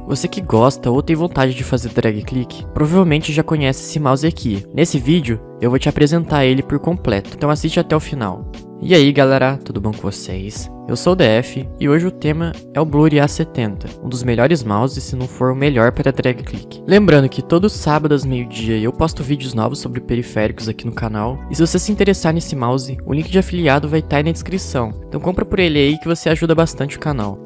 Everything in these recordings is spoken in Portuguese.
Você que gosta ou tem vontade de fazer drag click, provavelmente já conhece esse mouse aqui. Nesse vídeo, eu vou te apresentar ele por completo, então assiste até o final. E aí galera, tudo bom com vocês? Eu sou o DF e hoje o tema é o Bluri A70, um dos melhores mouses se não for o melhor para drag click. Lembrando que todo sábado às meio-dia eu posto vídeos novos sobre periféricos aqui no canal, e se você se interessar nesse mouse, o link de afiliado vai estar aí na descrição, então compra por ele aí que você ajuda bastante o canal.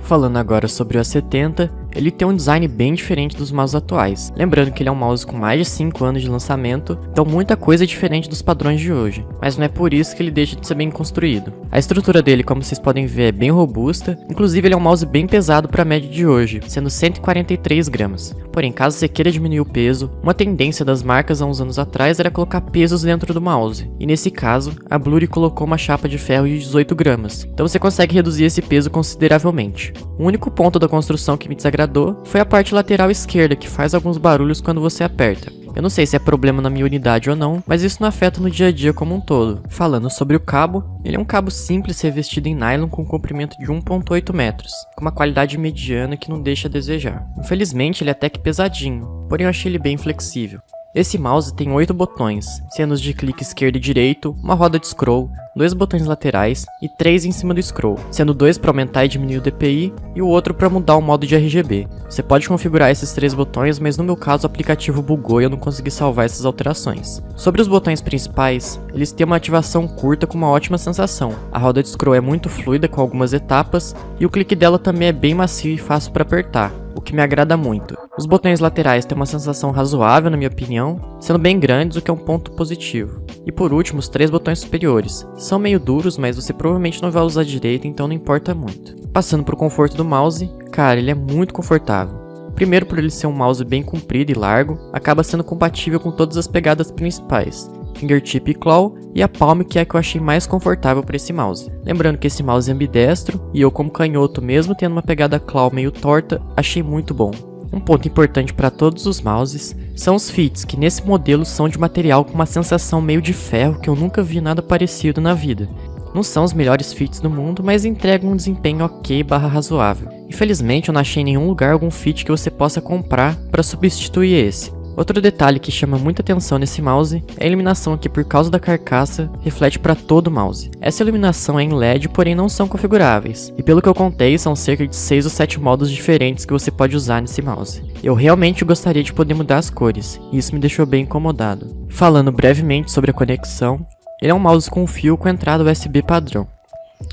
Falando agora sobre o A70, ele tem um design bem diferente dos mouses atuais. Lembrando que ele é um mouse com mais de 5 anos de lançamento, então muita coisa é diferente dos padrões de hoje, mas não é por isso que ele deixa de ser bem construído. A estrutura dele, como vocês podem ver, é bem robusta, inclusive ele é um mouse bem pesado para a média de hoje, sendo 143 gramas. Porém, caso você queira diminuir o peso, uma tendência das marcas há uns anos atrás era colocar pesos dentro do mouse, e nesse caso, a Bluri colocou uma chapa de ferro de 18 gramas, então você consegue reduzir esse peso consideravelmente. O único ponto da construção que me desagradou foi a parte lateral esquerda, que faz alguns barulhos quando você aperta. Eu não sei se é problema na minha unidade ou não, mas isso não afeta no dia a dia como um todo. Falando sobre o cabo, ele é um cabo simples revestido em nylon com um comprimento de 1,8 metros, com uma qualidade mediana que não deixa a desejar. Infelizmente ele é até que pesadinho, porém eu achei ele bem flexível. Esse mouse tem 8 botões, sendo os de clique esquerdo e direito, uma roda de scroll, 2 botões laterais e 3 em cima do scroll, sendo 2 para aumentar e diminuir o DPI e o outro para mudar o modo de RGB. Você pode configurar esses 3 botões, mas no meu caso o aplicativo bugou e eu não consegui salvar essas alterações. Sobre os botões principais, eles têm uma ativação curta com uma ótima sensação. A roda de scroll é muito fluida com algumas etapas e o clique dela também é bem macio e fácil para apertar, o que me agrada muito. Os botões laterais têm uma sensação razoável na minha opinião, sendo bem grandes, o que é um ponto positivo. E por último, os 3 botões superiores. São meio duros, mas você provavelmente não vai usar direito, então não importa muito. Passando pro conforto do mouse, cara, ele é muito confortável. Primeiro, por ele ser um mouse bem comprido e largo, acaba sendo compatível com todas as pegadas principais, fingertip e claw, e a palm, que é a que eu achei mais confortável para esse mouse. Lembrando que esse mouse é ambidestro, e eu como canhoto, mesmo tendo uma pegada claw meio torta, achei muito bom. Um ponto importante para todos os mouses são os fits, que nesse modelo são de material com uma sensação meio de ferro que eu nunca vi nada parecido na vida. Não são os melhores fits do mundo, mas entregam um desempenho ok/razoável. Infelizmente eu não achei em nenhum lugar algum fit que você possa comprar para substituir esse. Outro detalhe que chama muita atenção nesse mouse é a iluminação que, por causa da carcaça, reflete para todo o mouse. Essa iluminação é em LED, porém não são configuráveis, e pelo que eu contei, são cerca de 6 ou 7 modos diferentes que você pode usar nesse mouse. Eu realmente gostaria de poder mudar as cores, e isso me deixou bem incomodado. Falando brevemente sobre a conexão, ele é um mouse com fio com entrada USB padrão.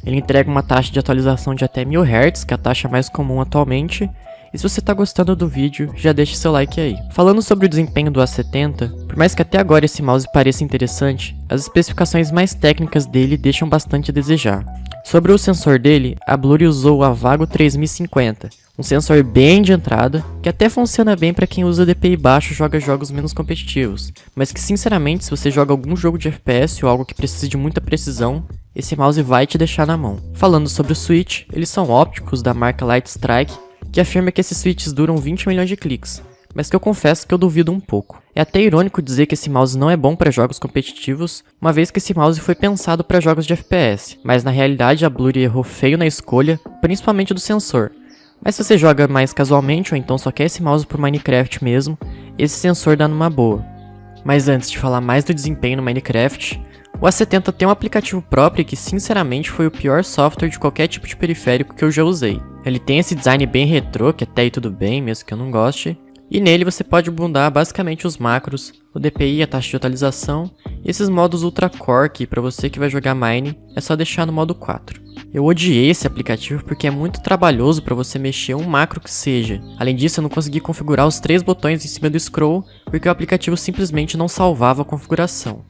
Ele entrega uma taxa de atualização de até 1000 Hz, que é a taxa mais comum atualmente. E se você tá gostando do vídeo, já deixa seu like aí. Falando sobre o desempenho do A70, por mais que até agora esse mouse pareça interessante, as especificações mais técnicas dele deixam bastante a desejar. Sobre o sensor dele, a Bluri usou o Avago 3050, um sensor bem de entrada, que até funciona bem para quem usa DPI baixo e joga jogos menos competitivos, mas que sinceramente se você joga algum jogo de FPS ou algo que precise de muita precisão, esse mouse vai te deixar na mão. Falando sobre o switch, eles são ópticos da marca Lightstrike, que afirma que esses switches duram 20 milhões de cliques, mas que eu confesso que eu duvido um pouco. É até irônico dizer que esse mouse não é bom para jogos competitivos, uma vez que esse mouse foi pensado para jogos de FPS, mas na realidade a Bluri errou feio na escolha, principalmente do sensor. Mas se você joga mais casualmente ou então só quer esse mouse por Minecraft mesmo, esse sensor dá numa boa. Mas antes de falar mais do desempenho no Minecraft, o A70 tem um aplicativo próprio que sinceramente foi o pior software de qualquer tipo de periférico que eu já usei. Ele tem esse design bem retrô, que até aí tudo bem, mesmo que eu não goste, e nele você pode mudar basicamente os macros, o DPI, a taxa de atualização, e esses modos ultra core que para você que vai jogar Mine é só deixar no modo 4. Eu odiei esse aplicativo porque é muito trabalhoso para você mexer um macro que seja. Além disso, eu não consegui configurar os 3 botões em cima do scroll porque o aplicativo simplesmente não salvava a configuração.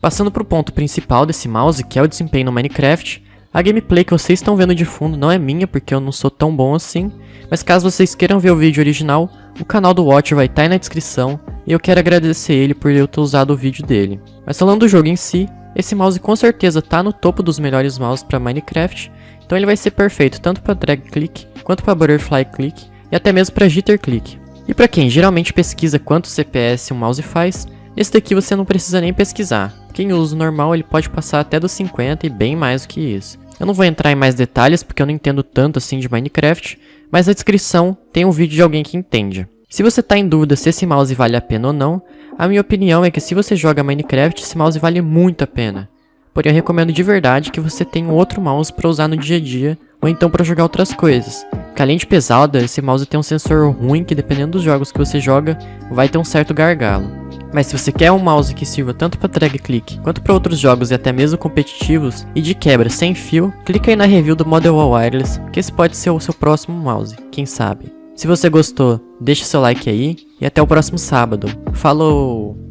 Passando para o ponto principal desse mouse, que é o desempenho no Minecraft, a gameplay que vocês estão vendo de fundo não é minha porque eu não sou tão bom assim, mas caso vocês queiram ver o vídeo original, o canal do Watcher vai estar aí na descrição e eu quero agradecer ele por eu ter usado o vídeo dele. Mas falando do jogo em si, esse mouse com certeza tá no topo dos melhores mouses para Minecraft, então ele vai ser perfeito tanto para drag click, quanto para butterfly click e até mesmo para jitter click. E para quem geralmente pesquisa quanto CPS um mouse faz, esse daqui você não precisa nem pesquisar. Quem usa o normal ele pode passar até dos 50 e bem mais do que isso. Eu não vou entrar em mais detalhes porque eu não entendo tanto assim de Minecraft, mas na descrição tem um vídeo de alguém que entende. Se você tá em dúvida se esse mouse vale a pena ou não, a minha opinião é que se você joga Minecraft, esse mouse vale muito a pena. Porém, eu recomendo de verdade que você tenha um outro mouse para usar no dia a dia, ou então para jogar outras coisas. Porque além de pesada, esse mouse tem um sensor ruim que dependendo dos jogos que você joga, vai ter um certo gargalo. Mas se você quer um mouse que sirva tanto para drag click quanto para outros jogos e até mesmo competitivos, e de quebra sem fio, clica aí na review do Model Wall Wireless, que esse pode ser o seu próximo mouse, quem sabe. Se você gostou, deixa seu like aí e até o próximo sábado. Falou!